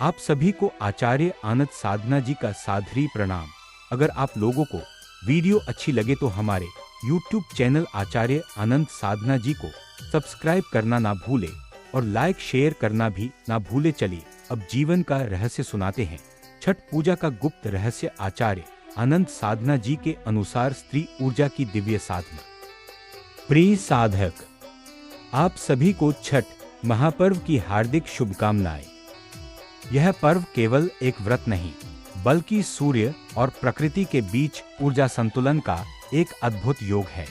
आप सभी को आचार्य आनंद साधना जी का सादरी प्रणाम। अगर आप लोगों को वीडियो अच्छी लगे तो हमारे YouTube चैनल आचार्य आनंद साधना जी को सब्सक्राइब करना ना भूले और लाइक शेयर करना भी ना भूले। चलिए अब जीवन का रहस्य सुनाते हैं। छठ पूजा का गुप्त रहस्य। आचार्य आनंद साधना जी के अनुसार स्त्री ऊर्जा की दिव्य साधना। प्रिय साधक, आप सभी को छठ महापर्व की हार्दिक शुभकामनाएं। यह पर्व केवल एक व्रत नहीं बल्कि सूर्य और प्रकृति के बीच ऊर्जा संतुलन का एक अद्भुत योग है।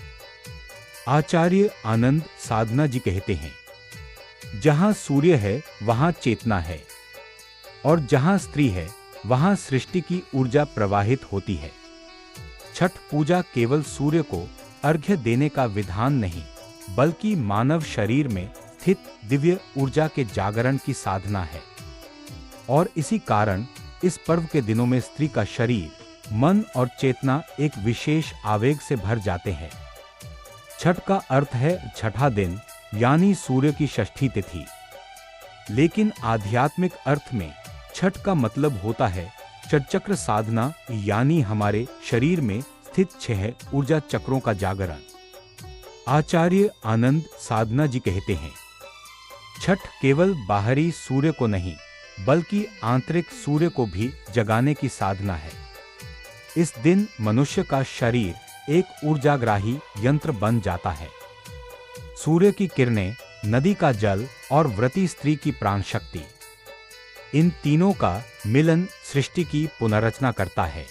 आचार्य आनंद साधना जी कहते हैं, जहां सूर्य है वहां चेतना है और जहां स्त्री है वहां सृष्टि की ऊर्जा प्रवाहित होती है। छठ पूजा केवल सूर्य को अर्घ्य देने का विधान नहीं बल्कि मानव शरीर में स्थित दिव्य ऊर्जा के जागरण की साधना है। और इसी कारण इस पर्व के दिनों में स्त्री का शरीर, मन और चेतना एक विशेष आवेग से भर जाते हैं। छठ का अर्थ है छठा दिन यानी सूर्य की षष्ठी तिथि। लेकिन आध्यात्मिक अर्थ में छठ का मतलब होता है षटचक्र साधना यानी हमारे शरीर में स्थित 6 ऊर्जा चक्रों का जागरण। आचार्य आनंद साधना जी कहते हैं, छठ केवल बाहरी सूर्य को नहीं बल्कि आंतरिक सूर्य को भी जगाने की साधना है। इस दिन मनुष्य का शरीर एक ऊर्जाग्राही यंत्र बन जाता है। सूर्य की किरणें, नदी का जल और व्रती स्त्री की प्राण शक्ति, इन तीनों का मिलन सृष्टि की पुनर्रचना करता है।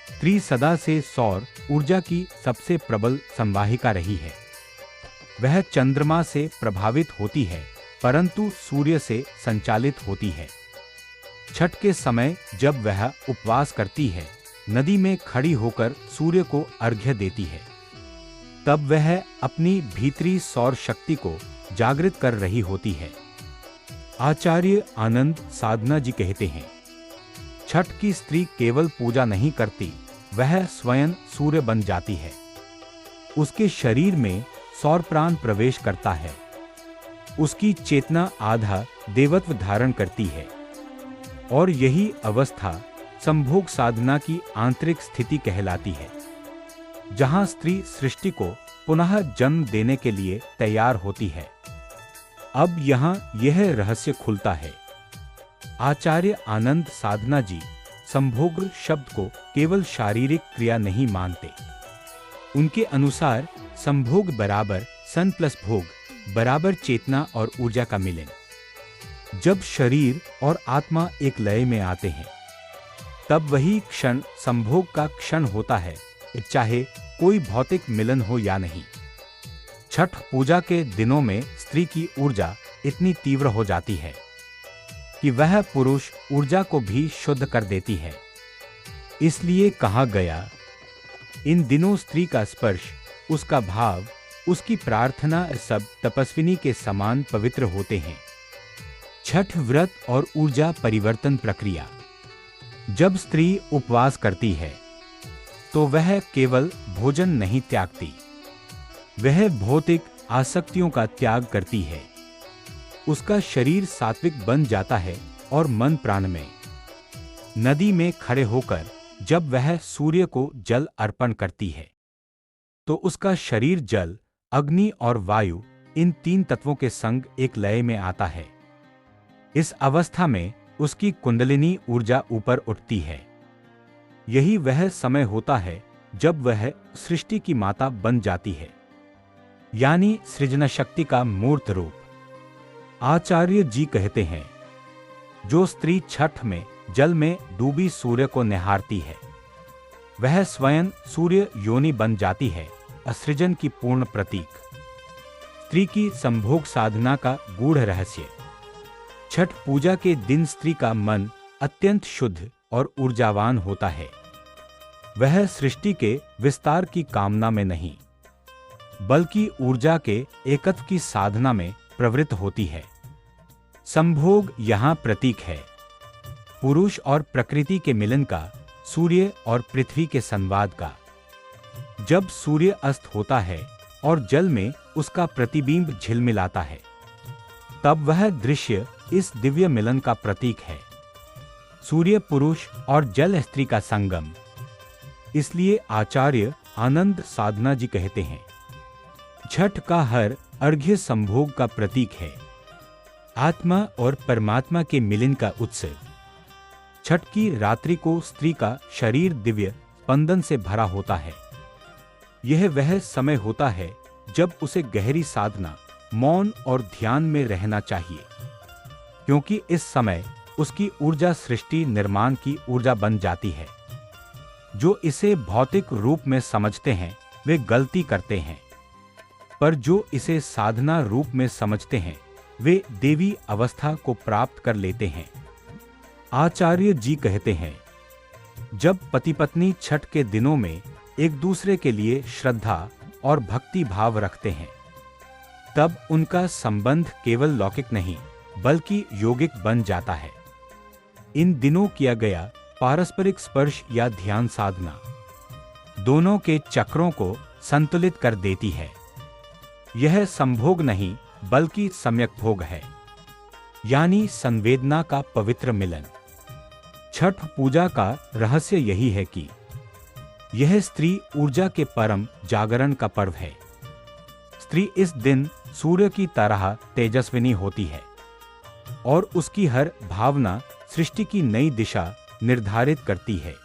स्त्री सदा से सौर ऊर्जा की सबसे प्रबल संवाहिका रही है। वह चंद्रमा से प्रभावित होती है परंतु सूर्य से संचालित होती है। छठ के समय जब वह उपवास करती है, नदी में खड़ी होकर सूर्य को अर्घ्य देती है, तब वह अपनी भीतरी सौर शक्ति को जागृत कर रही होती है। आचार्य आनंद साधना जी कहते हैं, छठ की स्त्री केवल पूजा नहीं करती, वह स्वयं सूर्य बन जाती है। उसके शरीर में सौर प्राण प्रवेश करता है। उसकी चेतना आधा देवत्व धारण करती है और यही अवस्था संभोग साधना की आंतरिक स्थिति कहलाती है, जहां स्त्री सृष्टि को पुनः जन्म देने के लिए तैयार होती है। अब यहाँ यह रहस्य खुलता है। आचार्य आनंद साधना जी संभोग शब्द को केवल शारीरिक क्रिया नहीं मानते। उनके अनुसार संभोग बराबर सन प्लस भोग बराबर चेतना और ऊर्जा का मिलन। जब शरीर और आत्मा एक लय में आते हैं तब वही क्षण संभोग का क्षण होता है, चाहे कोई भौतिक मिलन हो या नहीं। छठ पूजा के दिनों में स्त्री की ऊर्जा इतनी तीव्र हो जाती है कि वह पुरुष ऊर्जा को भी शुद्ध कर देती है। इसलिए कहा गया, इन दिनों स्त्री का स्पर्श, उसका भाव, उसकी प्रार्थना सब तपस्विनी के समान पवित्र होते हैं। छठ व्रत और ऊर्जा परिवर्तन प्रक्रिया। जब स्त्री उपवास करती है तो वह केवल भोजन नहीं त्यागती, वह भौतिक आसक्तियों का त्याग करती है। उसका शरीर सात्विक बन जाता है और मन प्राणमय। नदी में खड़े होकर जब वह सूर्य को जल अर्पण करती है तो उसका शरीर जल, अग्नि और वायु, इन 3 तत्वों के संग एक लय में आता है। इस अवस्था में उसकी कुंडलिनी ऊर्जा ऊपर उठती है। यही वह समय होता है जब वह सृष्टि की माता बन जाती है, यानी सृजन शक्ति का मूर्त रूप। आचार्य जी कहते हैं, जो स्त्री छठ में जल में डूबी सूर्य को निहारती है, वह स्वयं सूर्य योनि बन जाती है, असृजन की पूर्ण प्रतीक। स्त्री की संभोग साधना का गूढ़ रहस्य। छठ पूजा के दिन स्त्री का मन अत्यंत शुद्ध और ऊर्जावान होता है। वह सृष्टि के विस्तार की कामना में नहीं बल्कि ऊर्जा के एकत्व की साधना में प्रवृत्त होती है। संभोग यहाँ प्रतीक है पुरुष और प्रकृति के मिलन का, सूर्य और पृथ्वी के संवाद का। जब सूर्य अस्त होता है और जल में उसका प्रतिबिंब झिलमिलाता है, तब वह दृश्य इस दिव्य मिलन का प्रतीक है। सूर्य पुरुष और जल स्त्री का संगम। इसलिए आचार्य आनंद साधना जी कहते हैं, छठ का हर अर्घ्य संभोग का प्रतीक है, आत्मा और परमात्मा के मिलन का उत्सव। छठ की रात्रि को स्त्री का शरीर दिव्य स्पंदन से भरा होता है। यह वह समय होता है जब उसे गहरी साधना, मौन और ध्यान में रहना चाहिए, क्योंकि इस समय उसकी ऊर्जा सृष्टि निर्माण की ऊर्जा बन जाती है। जो इसे भौतिक रूप में समझते हैं वे गलती करते हैं, पर जो इसे साधना रूप में समझते हैं वे देवी अवस्था को प्राप्त कर लेते हैं। आचार्य जी कहते हैं, जब पति पत्नी छठ के दिनों में एक दूसरे के लिए श्रद्धा और भक्ति भाव रखते हैं, तब उनका संबंध केवल लौकिक नहीं बल्कि योगिक बन जाता है। इन दिनों किया गया पारस्परिक स्पर्श या ध्यान साधना दोनों के चक्रों को संतुलित कर देती है। यह संभोग नहीं बल्कि सम्यक भोग है, यानी संवेदना का पवित्र मिलन। छठ पूजा का रहस्य यही है कि यह स्त्री ऊर्जा के परम जागरण का पर्व है। स्त्री इस दिन सूर्य की तरह तेजस्विनी होती है और उसकी हर भावना सृष्टि की नई दिशा निर्धारित करती है।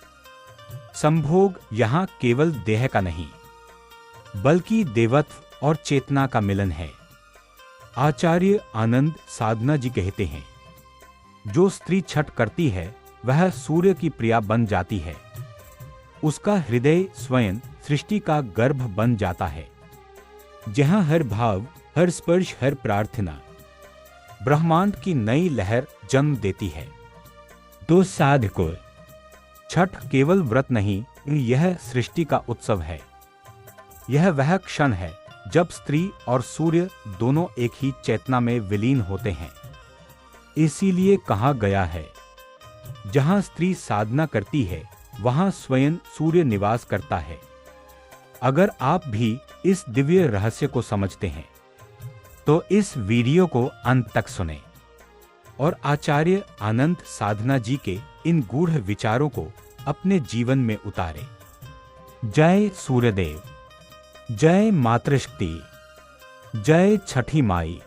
संभोग यहाँ केवल देह का नहीं बल्कि देवत्व और चेतना का मिलन है। आचार्य आनंद साधना जी कहते हैं, जो स्त्री छठ करती है वह सूर्य की प्रिया बन जाती है। उसका हृदय स्वयं सृष्टि का गर्भ बन जाता है, जहां हर भाव, हर स्पर्श, हर प्रार्थना ब्रह्मांड की नई लहर जन्म देती है। तो साधकों, छठ केवल व्रत नहीं, यह सृष्टि का उत्सव है। यह वह क्षण है जब स्त्री और सूर्य दोनों एक ही चेतना में विलीन होते हैं। इसीलिए कहा गया है, जहां स्त्री साधना करती है वहां स्वयं सूर्य निवास करता है। अगर आप भी इस दिव्य रहस्य को समझते हैं तो इस वीडियो को अंत तक सुनें और आचार्य आनंद साधना जी के इन गूढ़ विचारों को अपने जीवन में उतारें। जय सूर्यदेव, जय मातृशक्ति, जय छठी माई।